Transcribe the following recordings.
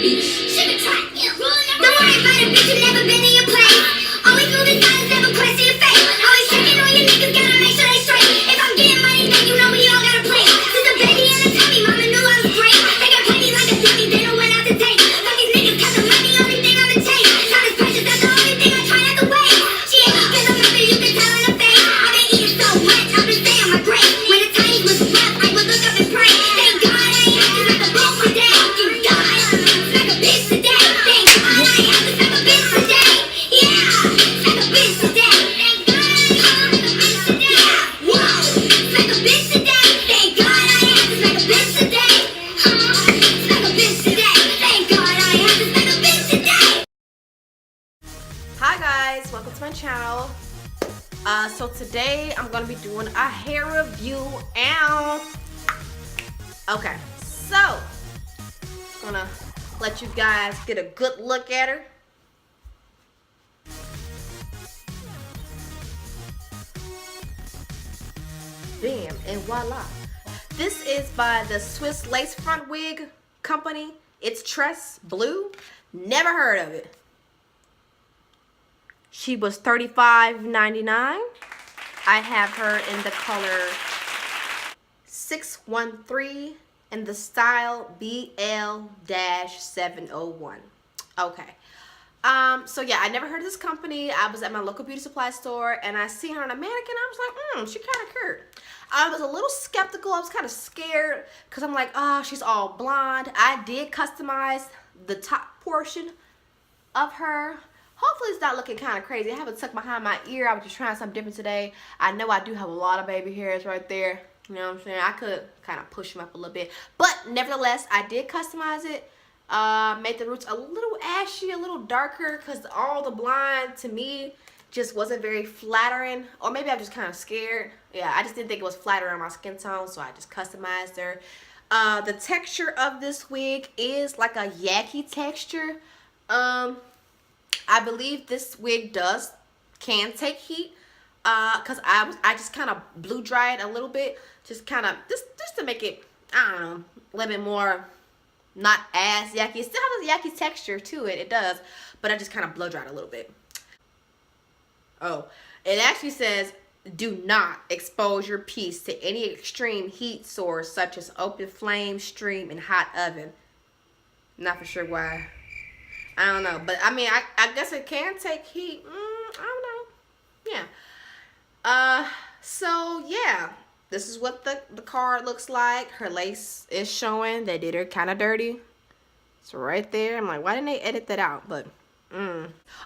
beach. Sugar trap, don't worry about a bitch who never been in your place. Always moving silence, never question your face. Always checking on your niggas, gotta make sure they straight. If I'm getting money, then you know we all gotta play. Since a baby in the tummy, mama knew I was great. They got plenty like a dummy, they know what not to take. Fuck these niggas, cause the money, only thing on the tape. Time is precious, that's the only thing I try not to waste. She ain't cause I'm happy, you can tell in the face. I've been eating so much, I've been staying on my grave. When the tiny was rough, I would look up and pray. Thank God I ain't have to smack a boat today. You die, smack a bitch today. Thank God I ain't have to smack a bitch today. Yeah, smack a bitch today. Thank God I ain't have to smack a bitch today. Whoa, smack a bitch today. Thank God I ain't have to smack a bitch today. Smack a bitch today. Thank God I ain't have to smack a bitch today. Hi guys, welcome to my channel. So today I'm gonna be doing a hair review. Okay, so I'm gonna let you guys get a good look at her. Bam, and voila. This is by the Swiss Lace Front Wig Company. It's Tress Blue. Never heard of it. She was $35.99. I have her in the color 613 and the style BL-701. Okay. So yeah, I never heard of this company. I was at my local beauty supply store and I seen her on a mannequin. I was like, she kind of cute. I was a little skeptical. I was kind of scared because I'm like, oh, she's all blonde. I did customize the top portion of her. Hopefully it's not looking kind of crazy. I haven't tucked behind my ear. I was just trying something different today. I know I do have a lot of baby hairs right there. You know what I'm saying? I could kind of push them up a little bit. But nevertheless, I did customize it. Made the roots a little ashy, a little darker, because all the blonde to me just wasn't very flattering. Or maybe I'm just kind of scared. Yeah, I just didn't think it was flattering on my skin tone, so I just customized her. The texture of this wig is like a yaki texture. I believe this wig can take heat, cause I just kind of blow dry it a little bit, just to make it, I don't know, a little bit more not as yucky. It still has a yucky texture to it, it does, but I just kind of blow dry it a little bit. Oh, it actually says, do not expose your piece to any extreme heat source such as open flame, stream, and hot oven. Not for sure why. I don't know, but I mean, I guess it can take heat. I don't know. Yeah. So yeah, this is what the card looks like. Her lace is showing. They did her kind of dirty. It's right there. I'm like, why didn't they edit that out? But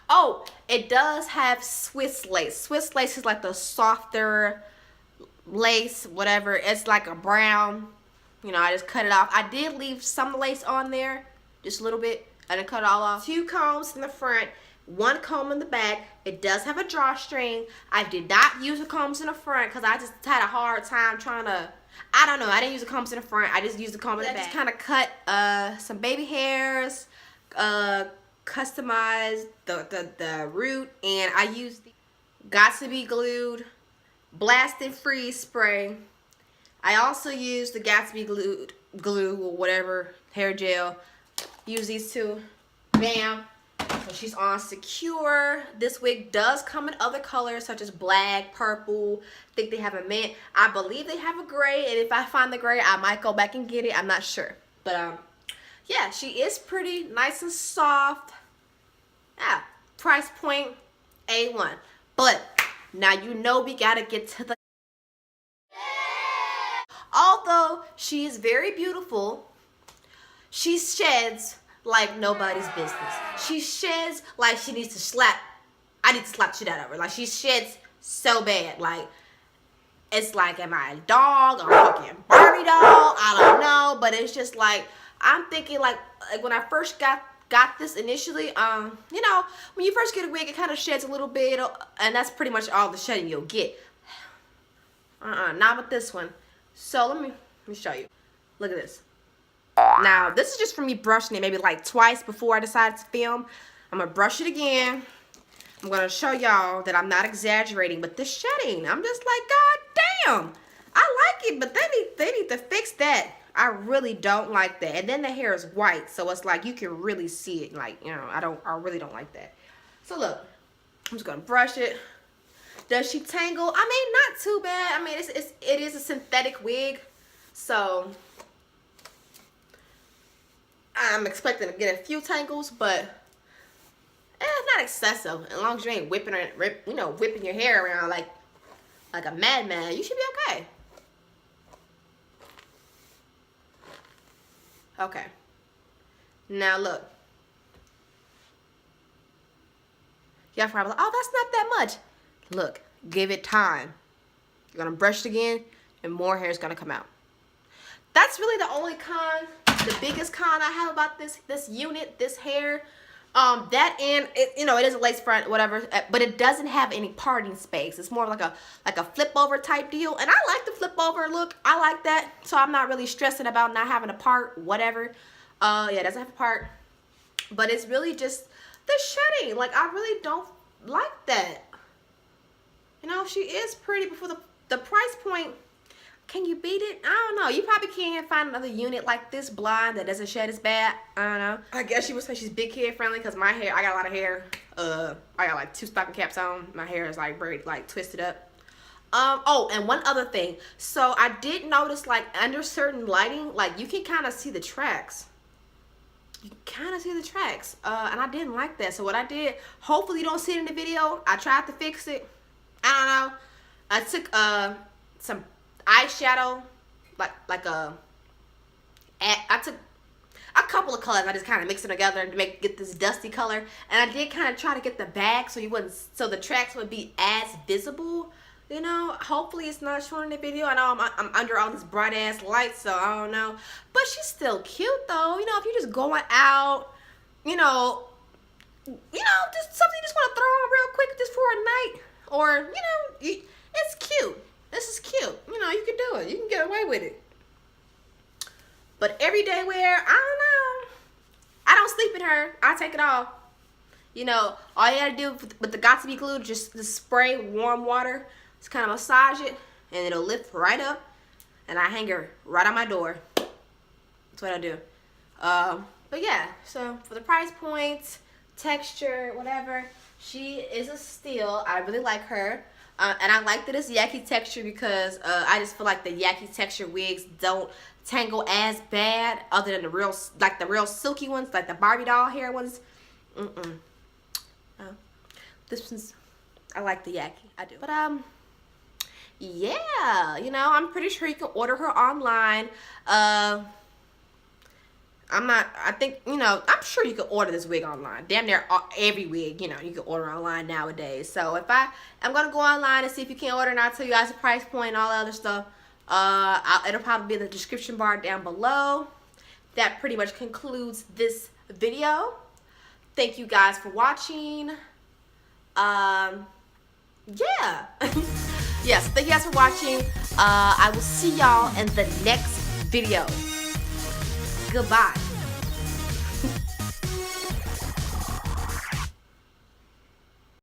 oh, it does have Swiss lace. Swiss lace is like the softer lace, whatever. It's like a brown. You know, I just cut it off. I did leave some lace on there, just a little bit. I didn't cut it all off. 2 combs in the front, 1 comb in the back. It does have a drawstring. I did not use the combs in the front because I just had a hard time trying to, I don't know. I didn't use the combs in the front. I just used the comb in the back. I just kind of cut some baby hairs, customized the root, and I used the Got to Be Glued Blast and Freeze spray. I also used the Got to Be Glued glue or whatever, hair gel. Use these two. Bam. So she's on secure. This wig does come in other colors such as black, purple. I think they have a mint. I believe they have a gray, and if I find the gray, I might go back and get it. I'm not sure. But yeah, she is pretty nice and soft. Yeah, price point A1. But now you know we gotta get to the, although she is very beautiful, she sheds like nobody's business. She sheds like she needs to slap. I need to slap shit out of her. Like, she sheds so bad. Like, it's like, am I a dog? A fucking Barbie doll? I don't know. But it's just like, I'm thinking like when I first got this initially, you know, when you first get a wig, it kind of sheds a little bit. And that's pretty much all the shedding you'll get. Not with this one. So let me show you. Look at this. Now, this is just for me brushing it maybe like twice before I decided to film. I'm going to brush it again. I'm going to show y'all that I'm not exaggerating, but the shedding, I'm just like, God damn. I like it, but they need to fix that. I really don't like that. And then the hair is white, so it's like you can really see it. Like, you know, I really don't like that. So look, I'm just gonna brush it. Does she tangle? I mean, not too bad. I mean, it is a synthetic wig, so I'm expecting to get a few tangles, but it's not excessive. As long as you ain't whipping your hair around like a madman, you should be okay. Okay. Now look. Y'all probably like, oh, that's not that much. Look, give it time. You're gonna brush it again, and more hair is gonna come out. That's really the only con, the biggest con I have about this unit, this hair. That and it, you know, it is a lace front, whatever, but it doesn't have any parting space. It's more like a flip over type deal, and I like the flip over look. I like that, so I'm not really stressing about not having a part, whatever. Yeah, it doesn't have a part, but it's really just the shedding. Like, I really don't like that. You know, she is pretty, but for the price point, can you beat it? I don't know. You probably can't find another unit like this blonde that doesn't shed as bad. I don't know. I guess you would say she's big kid friendly because my hair, I got a lot of hair. I got like 2 stocking caps on. My hair is like very like twisted up. Oh, and one other thing. So I did notice like under certain lighting, like you can kind of see the tracks. You kind of see the tracks. And I didn't like that. So what I did, hopefully you don't see it in the video. I tried to fix it. I don't know. I took some eyeshadow, I took a couple of colors. I just kind of mixed them together to get this dusty color, and I did kind of try to get the back so the tracks would be as visible. You know, hopefully it's not showing in the video. I know I'm under all this bright ass light, so I don't know, but she's still cute though. You know, if you're just going out, you know, just something you just want to throw on real quick just for a night, or you know, it's cute. This is cute. You know, you can do it. You can get away with it. But everyday wear, I don't know. I don't sleep in her. I take it off. You know, all you gotta do with the Got To Be glue, just spray warm water. Just kind of massage it, and it'll lift right up. And I hang her right on my door. That's what I do. But yeah, so for the price points, texture, whatever, she is a steal. I really like her. And I like that it's yaki texture because I just feel like the yaki texture wigs don't tangle as bad, other than the real silky ones, like the Barbie doll hair ones. This one's, I like the yaki, I do. But yeah, you know, I'm pretty sure you can order her online. I think, you know, I'm sure you can order this wig online. Damn near every wig, you know, you can order online nowadays. So if I'm going to go online and see if you can order, and I'll tell you guys the price point and all the other stuff. It'll probably be in the description bar down below. That pretty much concludes this video. Thank you guys for watching. Yeah. Yes, thank you guys for watching. I will see y'all in the next video. Goodbye.